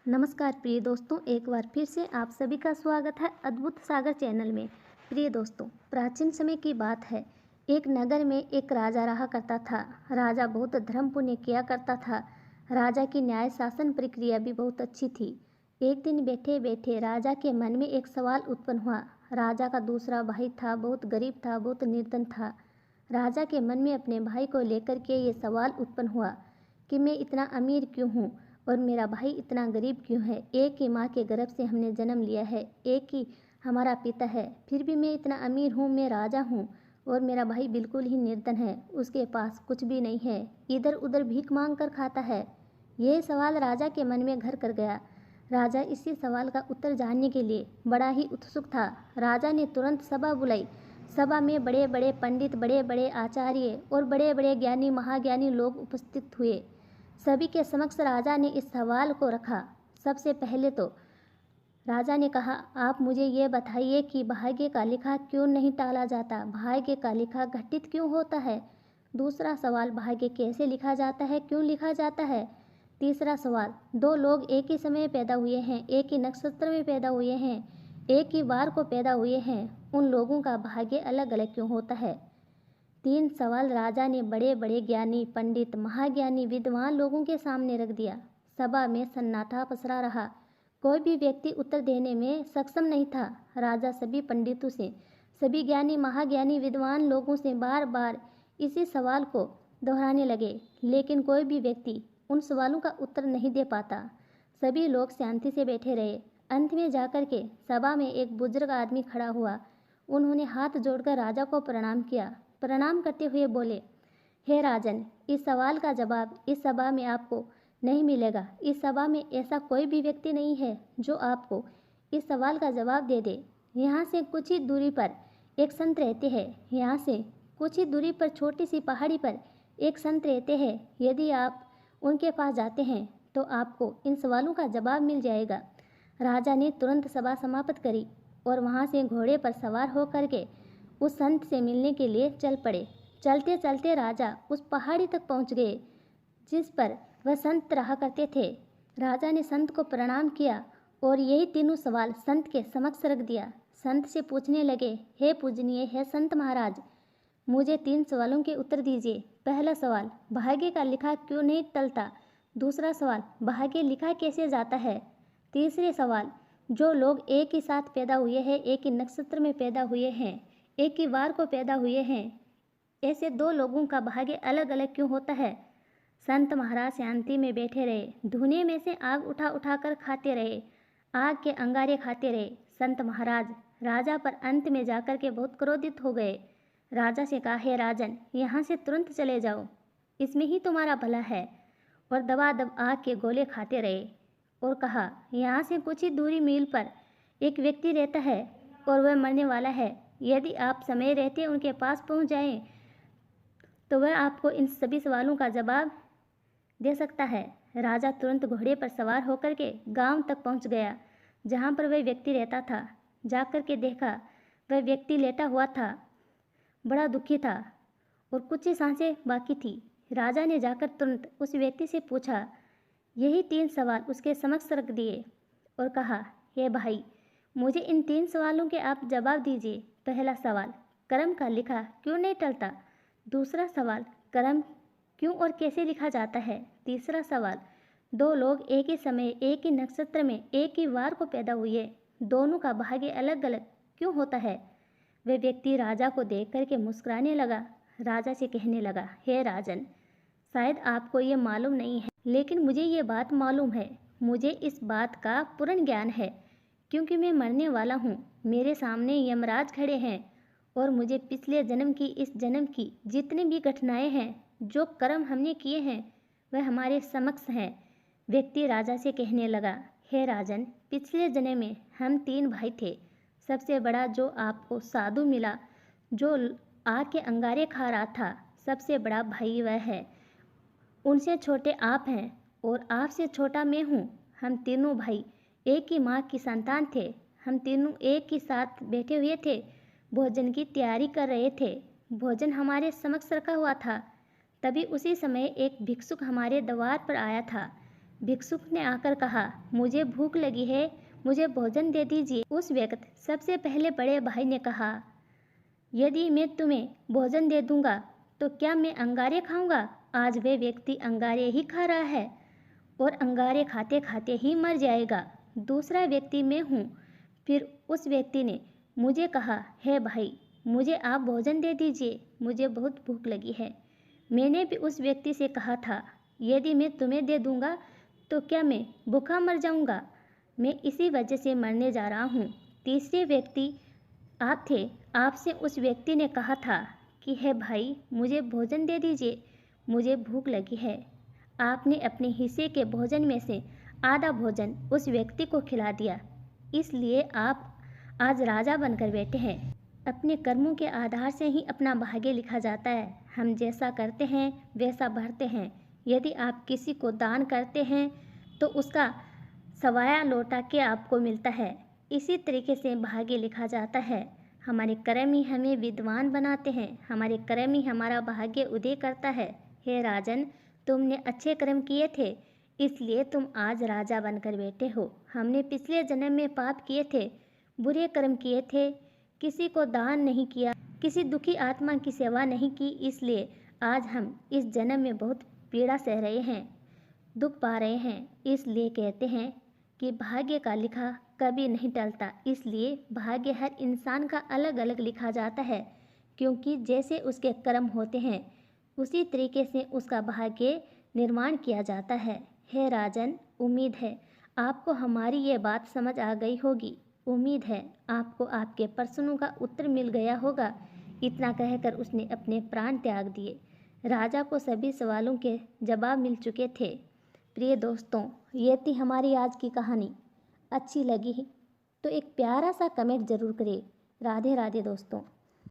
नमस्कार प्रिय दोस्तों, एक बार फिर से आप सभी का स्वागत है अद्भुत सागर चैनल में। प्रिय दोस्तों, प्राचीन समय की बात है। एक नगर में एक राजा रहा करता था। राजा बहुत धर्म पुण्य किया करता था। राजा की न्याय शासन प्रक्रिया भी बहुत अच्छी थी। एक दिन बैठे बैठे राजा के मन में एक सवाल उत्पन्न हुआ। राजा का दूसरा भाई था, बहुत गरीब था, बहुत निर्धन था। राजा के मन में अपने भाई को लेकर के ये सवाल उत्पन्न हुआ कि मैं इतना अमीर क्यों हूँ और मेरा भाई इतना गरीब क्यों है। एक ही माँ के गर्भ से हमने जन्म लिया है, एक ही हमारा पिता है, फिर भी मैं इतना अमीर हूँ, मैं राजा हूँ और मेरा भाई बिल्कुल ही निर्धन है, उसके पास कुछ भी नहीं है, इधर उधर भीख मांग कर खाता है। यह सवाल राजा के मन में घर कर गया। राजा इसी सवाल का उत्तर जानने के लिए बड़ा ही उत्सुक था। राजा ने तुरंत सभा बुलाई। सभा में बड़े बड़े पंडित, बड़े बड़े आचार्य और बड़े बड़े ज्ञानी महाज्ञानी लोग उपस्थित हुए। सभी के समक्ष राजा ने इस सवाल को रखा। सबसे पहले तो राजा ने कहा, आप मुझे ये बताइए कि भाग्य का लिखा क्यों नहीं टाला जाता, भाग्य का लिखा घटित क्यों होता है। दूसरा सवाल, भाग्य कैसे लिखा जाता है, क्यों लिखा जाता है। तीसरा सवाल, दो लोग एक ही समय पैदा हुए हैं, एक ही नक्षत्र में पैदा हुए हैं, एक ही वार को पैदा हुए हैं, उन लोगों का भाग्य अलग अलग क्यों होता है। तीन सवाल राजा ने बड़े बड़े ज्ञानी, पंडित, महाज्ञानी, विद्वान लोगों के सामने रख दिया। सभा में सन्नाटा पसरा रहा। कोई भी व्यक्ति उत्तर देने में सक्षम नहीं था। राजा सभी पंडितों से, सभी ज्ञानी महाज्ञानी विद्वान लोगों से बार बार इसी सवाल को दोहराने लगे, लेकिन कोई भी व्यक्ति उन सवालों का उत्तर नहीं दे पाता। सभी लोग शांति से बैठे रहे। अंत में जाकर के सभा में एक बुजुर्ग आदमी खड़ा हुआ। उन्होंने हाथ जोड़कर राजा को प्रणाम किया। प्रणाम करते हुए बोले, हे राजन, इस सवाल का जवाब इस सभा में आपको नहीं मिलेगा। इस सभा में ऐसा कोई भी व्यक्ति नहीं है जो आपको इस सवाल का जवाब दे दे। यहाँ से कुछ ही दूरी पर एक संत रहते हैं। यहाँ से कुछ ही दूरी पर छोटी सी पहाड़ी पर एक संत रहते हैं। यदि आप उनके पास जाते हैं तो आपको इन सवालों का जवाब मिल जाएगा। राजा ने तुरंत सभा समाप्त करी और वहाँ से घोड़े पर सवार होकर के उस संत से मिलने के लिए चल पड़े। चलते चलते राजा उस पहाड़ी तक पहुँच गए जिस पर वह संत रहा करते थे। राजा ने संत को प्रणाम किया और यही तीनों सवाल संत के समक्ष रख दिया। संत से पूछने लगे, हे पूजनीय, हे संत महाराज, मुझे 3 सवालों के उत्तर दीजिए। पहला सवाल, भाग्य का लिखा क्यों नहीं टलता। दूसरा सवाल, भाग्य लिखा कैसे जाता है। तीसरे सवाल, जो लोग एक ही साथ पैदा हुए हैं, एक ही नक्षत्र में पैदा हुए हैं, एक ही वार को पैदा हुए हैं, ऐसे दो लोगों का भाग्य अलग अलग क्यों होता है। संत महाराज शांति में बैठे रहे। धुएं में से आग उठा उठा कर खाते रहे, आग के अंगारे खाते रहे। संत महाराज राजा पर अंत में जाकर के बहुत क्रोधित हो गए। राजा से कहा, हे राजन, यहाँ से तुरंत चले जाओ, इसमें ही तुम्हारा भला है। और दबादब आग के गोले खाते रहे और कहा, यहाँ से कुछ ही दूरी मील पर एक व्यक्ति रहता है और वह मरने वाला है। यदि आप समय रहते उनके पास पहुँच जाएं तो वह आपको इन सभी सवालों का जवाब दे सकता है। राजा तुरंत घोड़े पर सवार होकर के गांव तक पहुंच गया जहां पर वह व्यक्ति रहता था। जाकर के देखा, वह व्यक्ति लेटा हुआ था, बड़ा दुखी था और कुछ ही सांसें बाकी थी। राजा ने जाकर तुरंत उस व्यक्ति से पूछा, यही 3 सवाल उसके समक्ष रख दिए और कहा, हे भाई, मुझे इन 3 सवालों के आप जवाब दीजिए। पहला सवाल, कर्म का लिखा क्यों नहीं टलता। दूसरा सवाल, कर्म क्यों और कैसे लिखा जाता है। तीसरा सवाल, दो लोग एक ही समय, एक ही नक्षत्र में, एक ही वार को पैदा हुए, दोनों का भाग्य अलग अलग क्यों होता है। वह व्यक्ति राजा को देख करके मुस्कुराने लगा। राजा से कहने लगा, हे राजन, शायद आपको ये मालूम नहीं है, लेकिन मुझे ये बात मालूम है। मुझे इस बात का पूर्ण ज्ञान है, क्योंकि मैं मरने वाला हूँ। मेरे सामने यमराज खड़े हैं और मुझे पिछले जन्म की, इस जन्म की जितनी भी घटनाएं हैं, जो कर्म हमने किए हैं, वह हमारे समक्ष हैं। व्यक्ति राजा से कहने लगा, हे राजन, पिछले जन्म में हम 3 भाई थे। सबसे बड़ा जो आपको साधु मिला, जो आग के अंगारे खा रहा था, सबसे बड़ा भाई वह है। उनसे छोटे आप हैं और आपसे छोटा मैं हूँ। हम तीनों भाई एक ही माँ की संतान थे। हम तीनों एक ही साथ बैठे हुए थे, भोजन की तैयारी कर रहे थे। भोजन हमारे समक्ष रखा हुआ था। तभी उसी समय एक भिक्षुक हमारे द्वार पर आया था। भिक्षुक ने आकर कहा, मुझे भूख लगी है, मुझे भोजन दे दीजिए। उस व्यक्ति सबसे पहले बड़े भाई ने कहा, यदि मैं तुम्हें भोजन दे दूंगा तो क्या मैं अंगारे खाऊंगा? आज वे व्यक्ति अंगारे ही खा रहा है और अंगारे खाते खाते ही मर जाएगा। दूसरा व्यक्ति मैं हूँ। फिर उस व्यक्ति ने मुझे कहा, हे भाई, मुझे आप भोजन दे दीजिए, मुझे बहुत भूख लगी है। मैंने भी उस व्यक्ति से कहा था, यदि मैं तुम्हें दे दूंगा तो क्या मैं भूखा मर जाऊंगा? मैं इसी वजह से मरने जा रहा हूँ। तीसरे व्यक्ति आप थे। आपसे उस व्यक्ति ने कहा था कि हे भाई, मुझे भोजन दे दीजिए, मुझे भूख लगी है। आपने अपने हिस्से के भोजन में से आधा भोजन उस व्यक्ति को खिला दिया, इसलिए आप आज राजा बनकर बैठे हैं। अपने कर्मों के आधार से ही अपना भाग्य लिखा जाता है। हम जैसा करते हैं वैसा भरते हैं। यदि आप किसी को दान करते हैं तो उसका सवाया लौटा के आपको मिलता है। इसी तरीके से भाग्य लिखा जाता है। हमारे कर्म ही हमें विद्वान बनाते हैं, हमारे कर्म ही हमारा भाग्य उदय करता है। हे राजन, तुमने अच्छे कर्म किए थे, इसलिए तुम आज राजा बनकर बैठे हो। हमने पिछले जन्म में पाप किए थे, बुरे कर्म किए थे, किसी को दान नहीं किया, किसी दुखी आत्मा की सेवा नहीं की, इसलिए आज हम इस जन्म में बहुत पीड़ा सह रहे हैं, दुख पा रहे हैं। इसलिए कहते हैं कि भाग्य का लिखा कभी नहीं टलता। इसलिए भाग्य हर इंसान का अलग अलग लिखा जाता है, क्योंकि जैसे उसके कर्म होते हैं उसी तरीके से उसका भाग्य निर्माण किया जाता है। हे राजन, उम्मीद है आपको हमारी ये बात समझ आ गई होगी। उम्मीद है आपको आपके प्रश्नों का उत्तर मिल गया होगा। इतना कहकर उसने अपने प्राण त्याग दिए। राजा को सभी सवालों के जवाब मिल चुके थे। प्रिय दोस्तों, ये थी हमारी आज की कहानी। अच्छी लगी तो एक प्यारा सा कमेंट ज़रूर करें। राधे राधे दोस्तों।